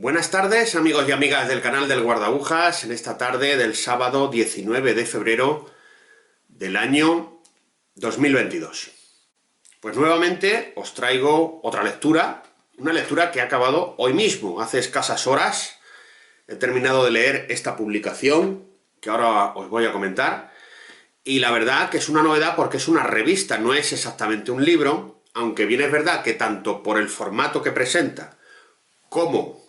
Buenas tardes, amigos y amigas del canal del Guardabujas, en esta tarde del sábado 19 de febrero del año 2022. Pues nuevamente os traigo otra lectura, una lectura que he acabado hoy mismo, hace escasas horas. He terminado de leer esta publicación, que ahora os voy a comentar, y la verdad que es una novedad porque es una revista, no es exactamente un libro, aunque bien es verdad que tanto por el formato que presenta como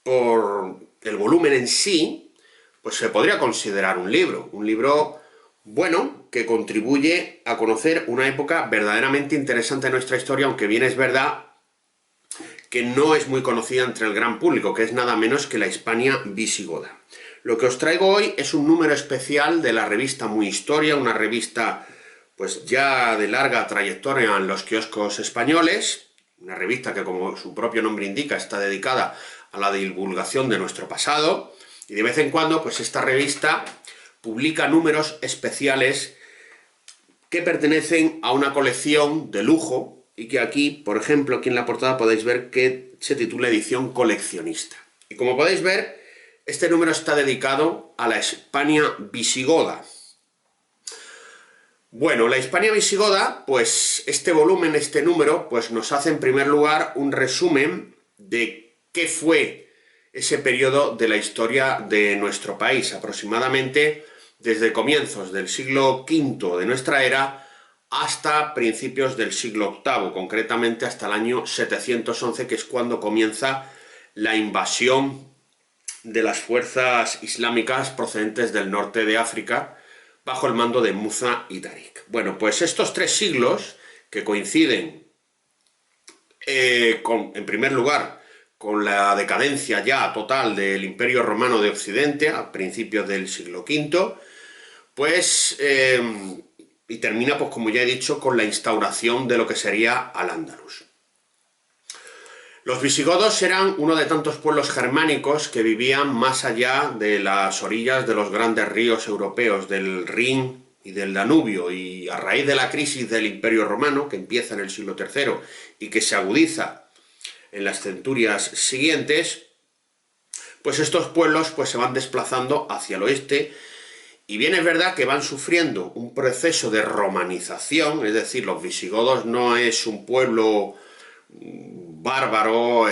por el volumen en sí, pues se podría considerar un libro bueno, que contribuye a conocer una época verdaderamente interesante de nuestra historia, aunque bien es verdad que no es muy conocida entre el gran público, que es nada menos que la Hispania visigoda. Lo que os traigo hoy es un número especial de la revista Muy Historia, una revista pues ya de larga trayectoria en los kioscos españoles, una revista que, como su propio nombre indica, está dedicada a la divulgación de nuestro pasado, y de vez en cuando pues esta revista publica números especiales que pertenecen a una colección de lujo y que aquí, por ejemplo, aquí en la portada podéis ver que se titula Edición Coleccionista. Y como podéis ver, este número está dedicado a la Hispania visigoda. Bueno, la Hispania visigoda, pues este volumen, este número, pues nos hace en primer lugar un resumen de qué fue ese periodo de la historia de nuestro país, aproximadamente desde comienzos del siglo V de nuestra era hasta principios del siglo VIII, concretamente hasta el año 711, que es cuando comienza la invasión de las fuerzas islámicas procedentes del norte de África, bajo el mando de Musa y Tarik. Bueno, pues estos 3 siglos, que coinciden, en primer lugar, con la decadencia ya total del Imperio Romano de Occidente, a principios del siglo V, pues, y termina, pues como ya he dicho, con la instauración de lo que sería Al-Ándalus. Los visigodos eran uno de tantos pueblos germánicos que vivían más allá de las orillas de los grandes ríos europeos, del Rin y del Danubio, y a raíz de la crisis del Imperio Romano, que empieza en el siglo III y que se agudiza en las centurias siguientes, pues estos pueblos pues se van desplazando hacia el oeste, y bien es verdad que van sufriendo un proceso de romanización, es decir, los visigodos no es un pueblo bárbaro,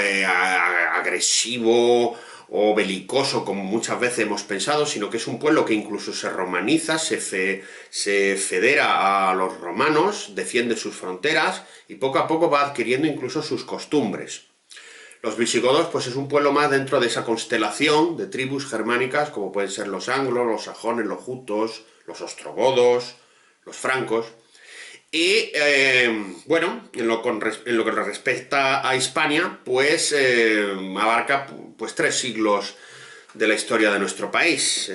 agresivo o belicoso como muchas veces hemos pensado, sino que es un pueblo que incluso se romaniza, se federa a los romanos, defiende sus fronteras y poco a poco va adquiriendo incluso sus costumbres. Los visigodos pues es un pueblo más dentro de esa constelación de tribus germánicas como pueden ser los anglos, los sajones, los jutos, los ostrogodos, los francos. Y bueno, en lo que respecta a Hispania, pues abarca pues 3 siglos de la historia de nuestro país.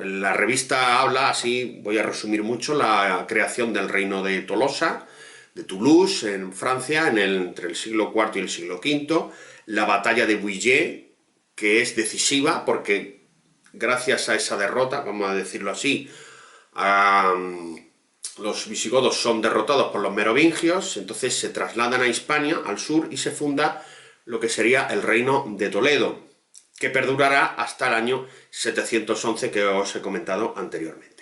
La revista habla, así voy a resumir mucho, la creación del reino de Tolosa, de Toulouse, en Francia, entre el siglo IV y el siglo V, la batalla de Bouillé, que es decisiva porque gracias a esa derrota, vamos a decirlo así, los visigodos son derrotados por los merovingios, entonces se trasladan a Hispania, al sur, y se funda lo que sería el reino de Toledo, que perdurará hasta el año 711 que os he comentado anteriormente.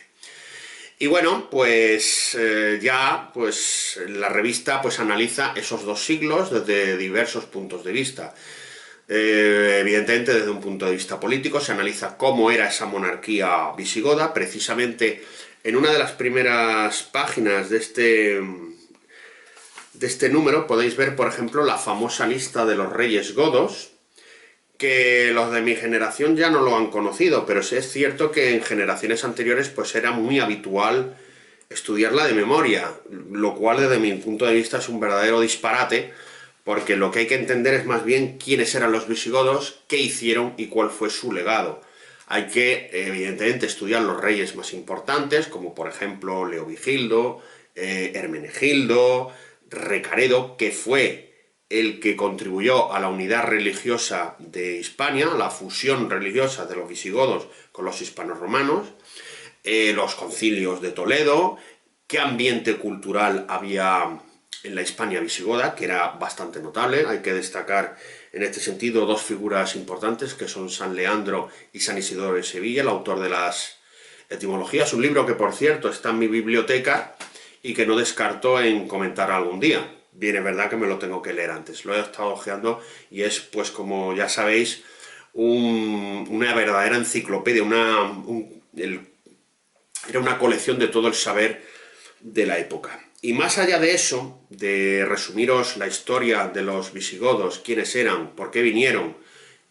Y bueno, pues ya pues la revista pues analiza esos 2 siglos desde diversos puntos de vista. Evidentemente desde un punto de vista político se analiza cómo era esa monarquía visigoda. Precisamente en una de las primeras páginas de este número podéis ver, por ejemplo, la famosa lista de los reyes godos, que los de mi generación ya no lo han conocido, pero sí es cierto que en generaciones anteriores pues era muy habitual estudiarla de memoria, lo cual desde mi punto de vista es un verdadero disparate, porque lo que hay que entender es más bien quiénes eran los visigodos, qué hicieron y cuál fue su legado. Hay que, evidentemente, estudiar los reyes más importantes, como por ejemplo Leovigildo, Hermenegildo, Recaredo, que fue el que contribuyó a la unidad religiosa de Hispania, a la fusión religiosa de los visigodos con los hispanorromanos, los concilios de Toledo, qué ambiente cultural había en la Hispania visigoda, que era bastante notable. Hay que destacar en este sentido dos figuras importantes que son San Leandro y San Isidoro de Sevilla, el autor de las etimologías, un libro que por cierto está en mi biblioteca y que no descarto en comentar algún día. Bien, es verdad que me lo tengo que leer antes, lo he estado hojeando y es, pues como ya sabéis, una verdadera enciclopedia, era una colección de todo el saber de la época. Y más allá de eso, de resumiros la historia de los visigodos, quiénes eran, por qué vinieron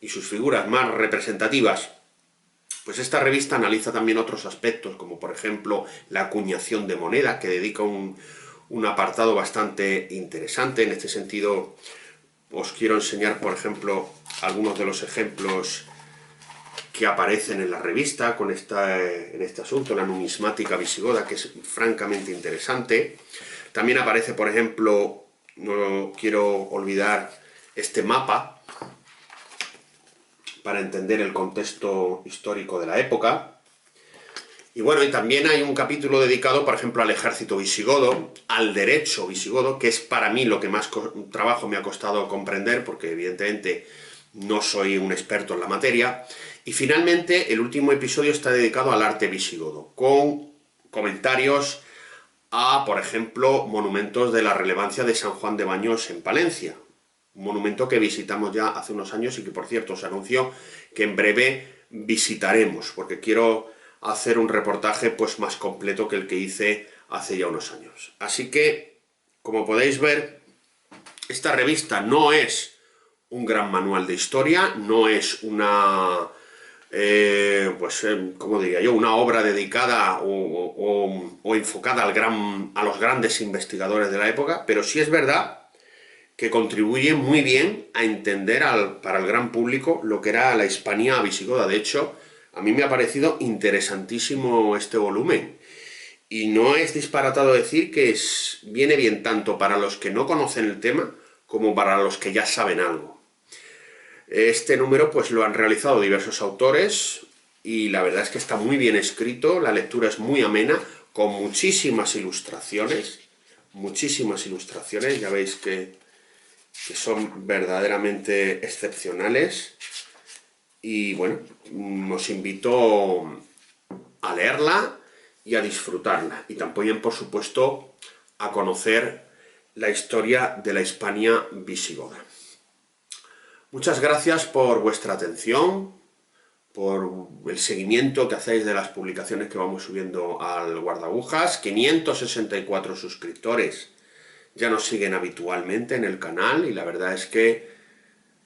y sus figuras más representativas, pues esta revista analiza también otros aspectos, como por ejemplo la acuñación de moneda, que dedica un apartado bastante interesante. En este sentido, os quiero enseñar, por ejemplo, algunos de los ejemplos que aparecen en la revista en este asunto, la numismática visigoda, que es francamente interesante. También aparece, por ejemplo, no quiero olvidar este mapa para entender el contexto histórico de la época. Y bueno, y también hay un capítulo dedicado, por ejemplo, al ejército visigodo, al derecho visigodo, que es para mí lo que más trabajo me ha costado comprender, porque evidentemente no soy un experto en la materia. Y finalmente, el último episodio está dedicado al arte visigodo, con comentarios a, por ejemplo, monumentos de la relevancia de San Juan de Baños en Palencia, un monumento que visitamos ya hace unos años y que, por cierto, os anuncio que en breve visitaremos, porque quiero hacer un reportaje pues más completo que el que hice hace ya unos años. Así que, como podéis ver, esta revista no es un gran manual de historia, no es una, ¿cómo diría yo?, una obra dedicada o enfocada a los grandes investigadores de la época, pero sí es verdad que contribuye muy bien a entender para el gran público lo que era la Hispania visigoda. De hecho, a mí me ha parecido interesantísimo este volumen. Y no es disparatado decir que viene bien tanto para los que no conocen el tema como para los que ya saben algo. Este número pues lo han realizado diversos autores y la verdad es que está muy bien escrito, la lectura es muy amena, con muchísimas ilustraciones, ya veis que son verdaderamente excepcionales. Y bueno, os invito a leerla y a disfrutarla. Y también, por supuesto, a conocer la historia de la Hispania visigoda. Muchas gracias por vuestra atención, por el seguimiento que hacéis de las publicaciones que vamos subiendo al Guardabujas. 564 suscriptores ya nos siguen habitualmente en el canal y la verdad es que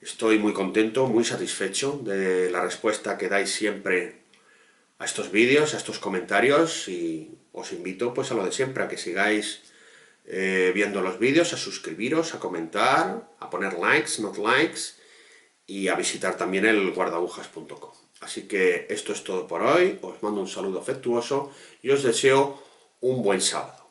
estoy muy contento, muy satisfecho de la respuesta que dais siempre a estos vídeos, a estos comentarios, y os invito pues a lo de siempre, a que sigáis viendo los vídeos, a suscribiros, a comentar, a poner likes, not likes, y a visitar también el guardabujas.com. Así que esto es todo por hoy, os mando un saludo afectuoso y os deseo un buen sábado.